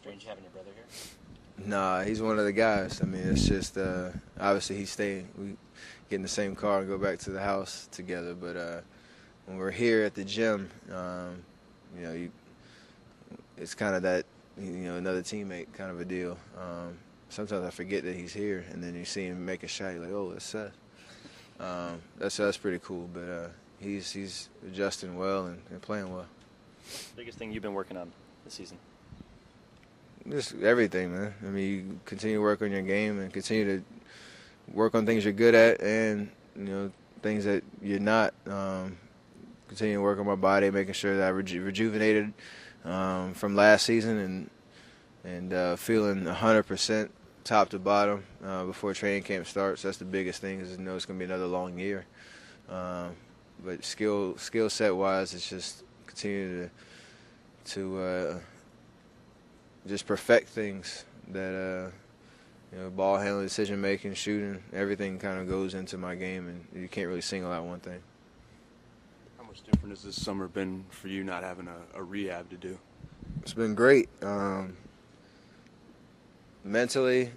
strange having your brother here? Nah, he's one of the guys. I mean, it's just obviously he's staying. We get in the same car and go back to the house together. But when we're here at the gym, it's kind of that, another teammate kind of a deal. Sometimes I forget that he's here, and then you see him make a shot. You're like, oh, that's Seth. That's pretty cool. But he's adjusting well and playing well. Biggest thing you've been working on this season? Just everything, man. I mean, you continue to work on your game and continue to work on things you're good at, and things that you're not. Continue to work on my body, making sure that I rejuvenated from last season and feeling 100% top to bottom before training camp starts. That's the biggest thing, is it's going to be another long year. But skill set wise, it's just continue to just perfect things that ball handling, decision making, shooting, everything kind of goes into my game, and you can't really single out one thing. How much different has this summer been for you not having a rehab to do? It's been great. Mentally,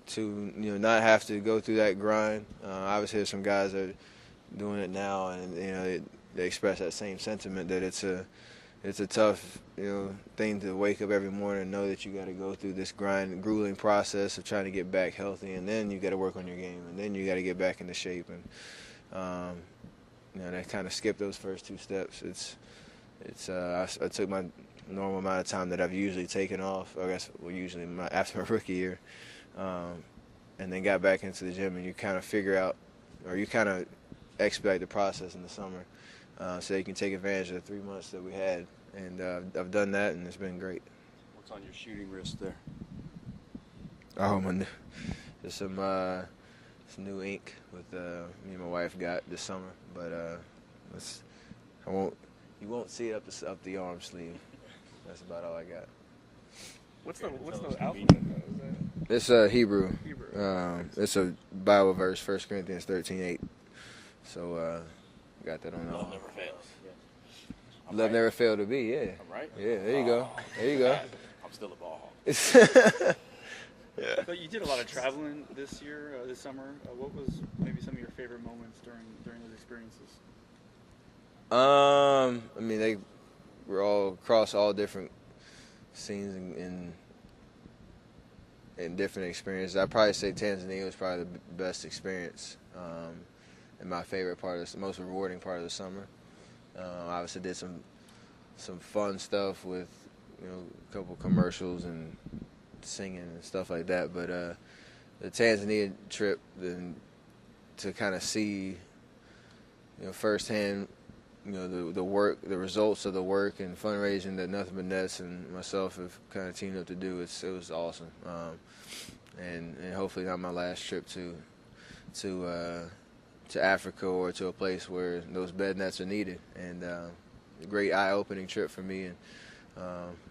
to not have to go through that grind. Obviously, there's some guys that are doing it now, and they express that same sentiment that it's a tough thing to wake up every morning and know that you got to go through this grueling process of trying to get back healthy, and then you got to work on your game, and then you got to get back into shape, and that kind of skipped those first two steps. I took my normal amount of time that I've usually taken off, usually after my rookie year, and then got back into the gym, and you kind of figure out, or you kind of expedite the process in the summer, so you can take advantage of the 3 months that we had, and I've done that, and it's been great. What's on your shooting wrist there? Oh, there's some new ink with me and my wife got this summer, but you won't see it up the arm sleeve. That's about all I got. What's the alphabet? It's Hebrew. It's a Bible verse, 1 Corinthians 13:8. So got that on. Love never fails. Yeah. Love never failed to be. Yeah. I'm right. Yeah. There you go. There you go. I'm still a ball hawk. Yeah. But you did a lot of traveling this year, this summer. What was maybe some of your favorite moments during those experiences? I mean, they were all across all different scenes and different experiences. I'd probably say Tanzania was probably the best experience, and my favorite part, the most rewarding part of the summer. Obviously did some fun stuff with a couple commercials and singing and stuff like that. But the Tanzania trip, then to kind of see firsthand the work, the results of the work and fundraising that Nothing But Nets and myself have kind of teamed up to do. It was awesome, and hopefully not my last trip to Africa or to a place where those bed nets are needed. And a great eye-opening trip for me, and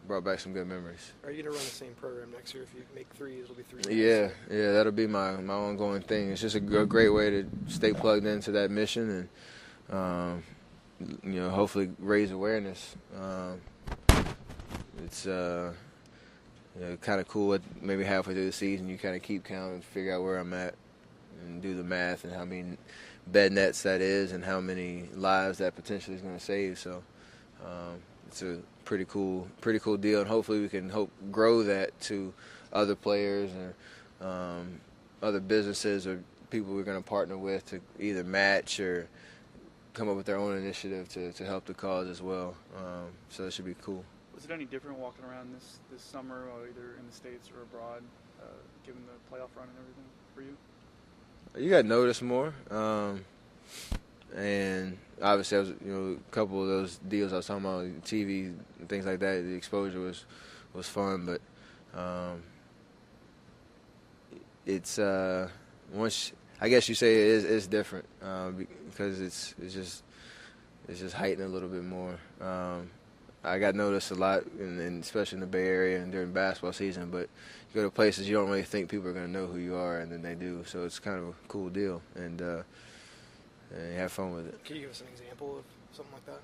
brought back some good memories. Are you going to run the same program next year? If you make threes, it'll be 3 Yeah, that'll be my ongoing thing. It's just a great way to stay plugged into that mission and hopefully raise awareness. It's kind of cool at maybe halfway through the season you kind of keep count and figure out where I'm at and do the math and how many bed nets that is and how many lives that potentially is going to save. So it's a pretty cool deal, and hopefully we can grow that to other players or other businesses or people we're going to partner with to either match or come up with their own initiative to help the cause as well. So it should be cool. Was it any different walking around this summer, either in the States or abroad, given the playoff run and everything for you? You got noticed more, and obviously, I was, a couple of those deals I was talking about, TV and things like that. The exposure was fun, but it's once I guess you say it's different because it's just heightened a little bit more. I got noticed a lot, and especially in the Bay Area and during basketball season. But you go to places you don't really think people are going to know who you are, and then they do. So it's kind of a cool deal, and you have fun with it. Can you give us an example of something like that?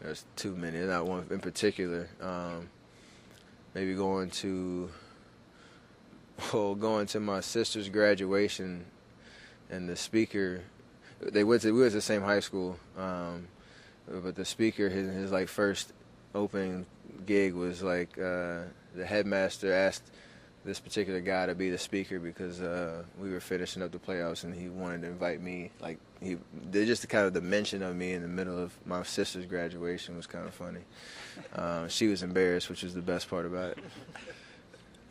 There's too many, not one in particular. maybe going to my sister's graduation, and the speaker, we went to the same high school, but the speaker, his like first opening gig was like the headmaster asked this particular guy to be the speaker because we were finishing up the playoffs, and he wanted to invite me. Like just kind of the mention of me in the middle of my sister's graduation was kind of funny. She was embarrassed, which was the best part about it.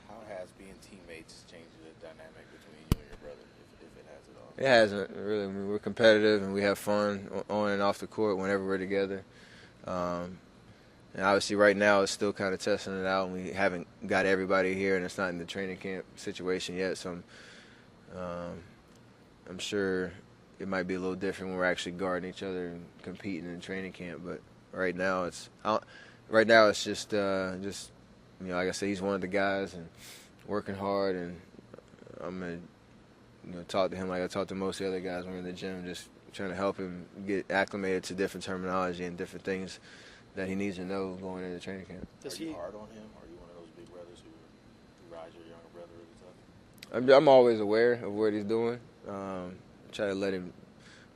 How has being teammates changed the dynamic between you and your brother, if it has at all? It hasn't really. I mean, we're competitive and we have fun on and off the court whenever we're together. And obviously right now it's still kind of testing it out, and we haven't got everybody here, and it's not in the training camp situation yet. So I'm sure it might be a little different when we're actually guarding each other and competing in training camp. But right now it's just like I said, he's one of the guys and working hard, and I'm gonna talk to him like I talk to most of the other guys when we're in the gym, just trying to help him get acclimated to different terminology and different things that he needs to know going into training camp. Are you hard on him? Are you one of those big brothers who rise your younger brother really tough? I'm always aware of what he's doing. Try to let him.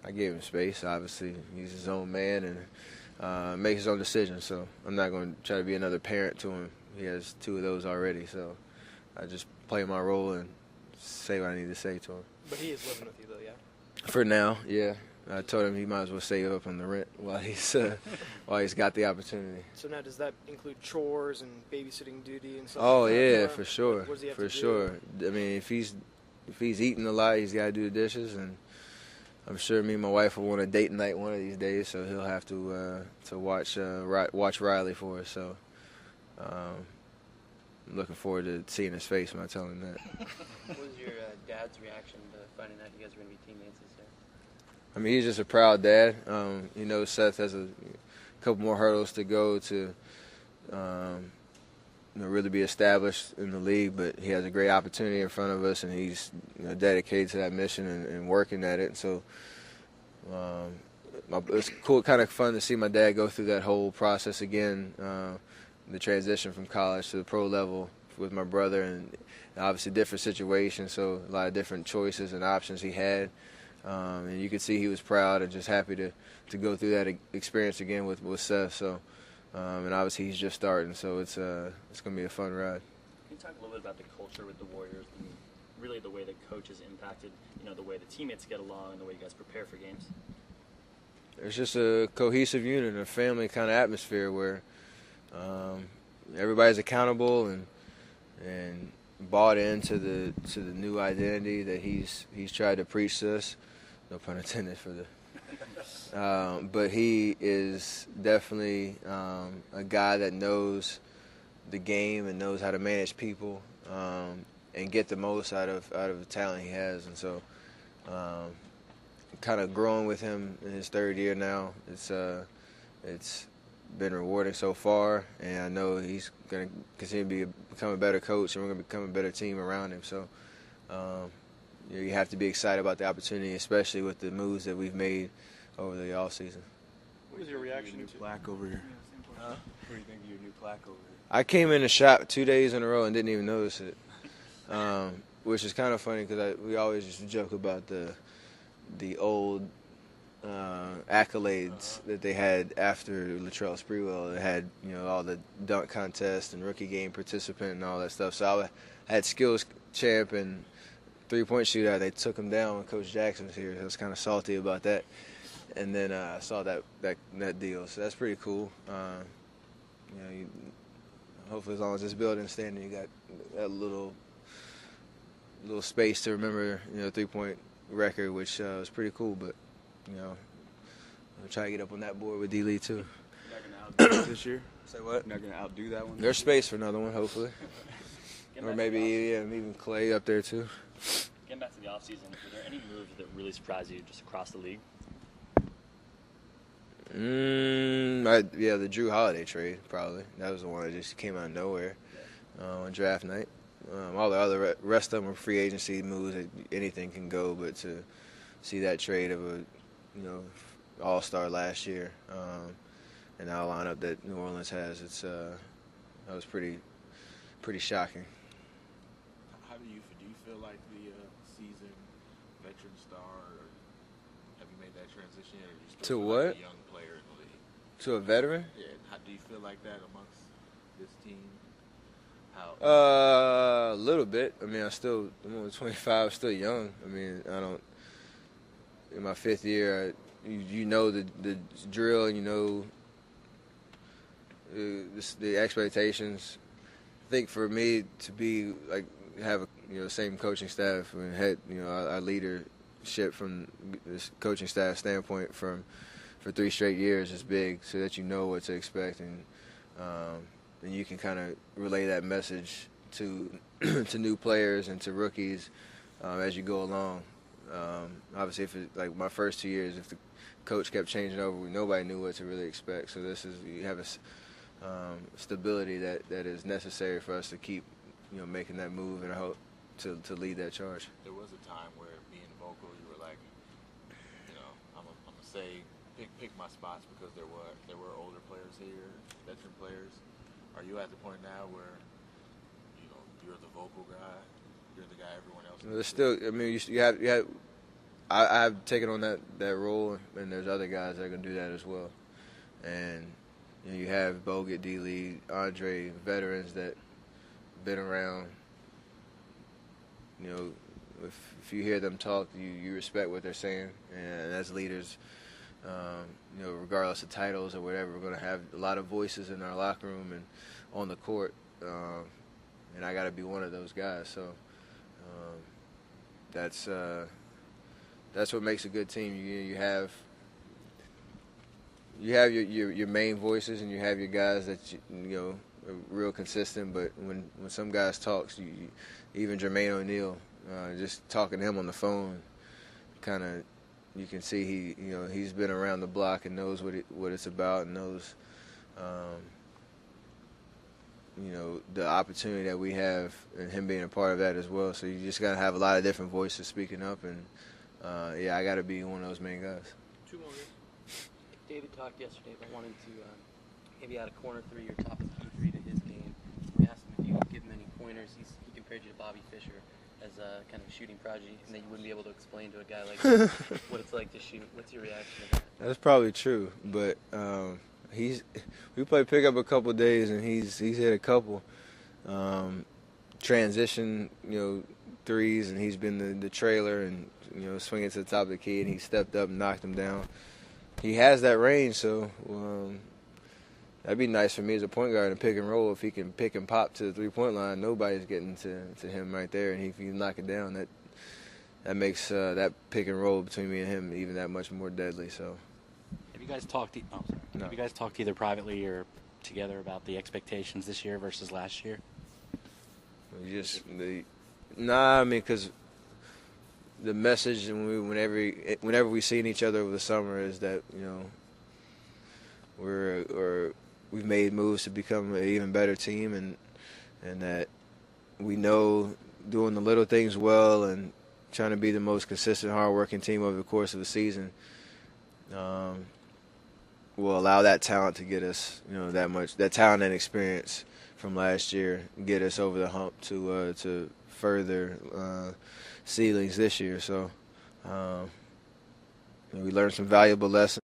I gave him space. Obviously, he's his own man and make his own decisions. So I'm not going to try to be another parent to him. He has 2 of those already. So I just play my role and say what I need to say to him. But he is living with you, though, yeah? For now, yeah. I told him he might as well save up on the rent while he's got the opportunity. So now does that include chores and babysitting duty and stuff? Oh like that? yeah, for sure, What does he have for to do? sure. I mean, if he's eating a lot, he's got to do the dishes, and I'm sure me and my wife will want a date night one of these days, so he'll have to watch Riley for us. So I'm looking forward to seeing his face when I tell him that. What was your dad's reaction to finding out you guys were going to be teammates this year? I mean, he's just a proud dad. He knows Seth has a couple more hurdles to go to really be established in the league, but he has a great opportunity in front of us, and he's dedicated to that mission and working at it. And so it's cool, kind of fun to see my dad go through that whole process again, the transition from college to the pro level with my brother, and obviously different situations, so a lot of different choices and options he had. And you could see he was proud and just happy to go through that experience again with Seth. So, and obviously he's just starting, so it's going to be a fun ride. Can you talk a little bit about the culture with the Warriors and really the way the coach has impacted, the way the teammates get along and the way you guys prepare for games? It's just a cohesive unit, a family kind of atmosphere where everybody's accountable and bought into the new identity that he's tried to preach to us. No pun intended for the. But he is definitely a guy that knows the game and knows how to manage people and get the most out of the talent he has. And so, kind of growing with him in his 3rd year now, it's been rewarding so far, and I know he's going to continue to become a better coach, and we're going to become a better team around him. So you have to be excited about the opportunity, especially with the moves that we've made over the offseason. What was your reaction New to plaque over here. Yeah, same question. What do you think of your new plaque over here? I came in the shop 2 days in a row and didn't even notice it, which is kind of funny because we always used to joke about the old accolades that they had after Latrell Sprewell. They had all the dunk contest and rookie game participant and all that stuff. So I had skills champ and 3-point shootout. They took him down when Coach Jackson was here. So I was kind of salty about that. And then I saw that deal. So that's pretty cool. Hopefully as long as this building's standing, you got that little space to remember 3-point record, which was pretty cool. But I'll try to get up on that board with D-Lee too. Not going to outdo it this year? Say what? Not going to outdo that one? There's space for another one, hopefully. Getting Or back maybe to the offseason- even Clay up there too. Getting back to the offseason, were there any moves that really surprised you just across the league? The Drew Holiday trade, probably. That was the one that just came out of nowhere on draft night. All the other rest of them were free agency moves that anything can go, but to see that trade of a all-star last year and our lineup that New Orleans has, that was pretty pretty shocking. How do you feel like the seasoned veteran star, or have you made that transition yet, or do you still To feel what? like a young player in the league? To a veteran? Yeah. How do you feel like that amongst this team? How? A little bit. I mean, I'm only 25, still young. I mean, in my 5th year, you know the drill, and you know the expectations. I think for me to be like have a same coaching staff and had our leadership from this coaching staff standpoint for 3 straight years is big, so that you know what to expect, and you can kind of relay that message to to new players and to rookies as you go along. Obviously, if it, like my first 2 years, if the coach kept changing over, nobody knew what to really expect. So you have a stability that is necessary for us to keep making that move, and I hope to lead that charge. There was a time where being vocal, you were like, I'm gonna say pick my spots because there were older players here, veteran players. Are you at the point now where you're the vocal guy, you're the guy everyone else? There's still, I mean, you have. I've taken on that role, and there's other guys that are gonna do that as well. And you have Bogut, D-Lee, Andre, veterans that been around. If you hear them talk, you respect what they're saying, and as leaders, regardless of titles or whatever, we're going to have a lot of voices in our locker room and on the court, and I got to be one of those guys. So that's what makes a good team. You have your main voices, and you have your guys that are real consistent. But when some guys talks, even Jermaine O'Neal, just talking to him on the phone, kind of you can see he's been around the block and knows what it's about, and knows the opportunity that we have, and him being a part of that as well. So you just got to have a lot of different voices speaking up, and I got to be one of those main guys. 2 more. David talked yesterday about wanting to maybe add a corner 3 or top of key 3 to his game. We asked him if you could give him any pointers. He compared you to Bobby Fischer as a kind of shooting prodigy, and that you wouldn't be able to explain to a guy like him what it's like to shoot. What's your reaction to that? That's probably true, but we played pickup a couple days, and he's hit a couple transition threes, and he's been the trailer and swinging to the top of the key, and he stepped up and knocked him down. He has that range, so that'd be nice for me as a point guard in pick and roll. If he can pick and pop to the 3-point line, nobody's getting to him right there, and if he knock it down, that makes that pick and roll between me and him even that much more deadly. So. Have you guys talked? No. Have you guys talked either privately or together about the expectations this year versus last year? Because the message whenever we see each other over the summer is that we've made moves to become an even better team, and that we know doing the little things well and trying to be the most consistent, hard-working team over the course of the season will allow that talent to get us, that talent and experience from last year, get us over the hump to further ceilings this year. So we learned some valuable lessons.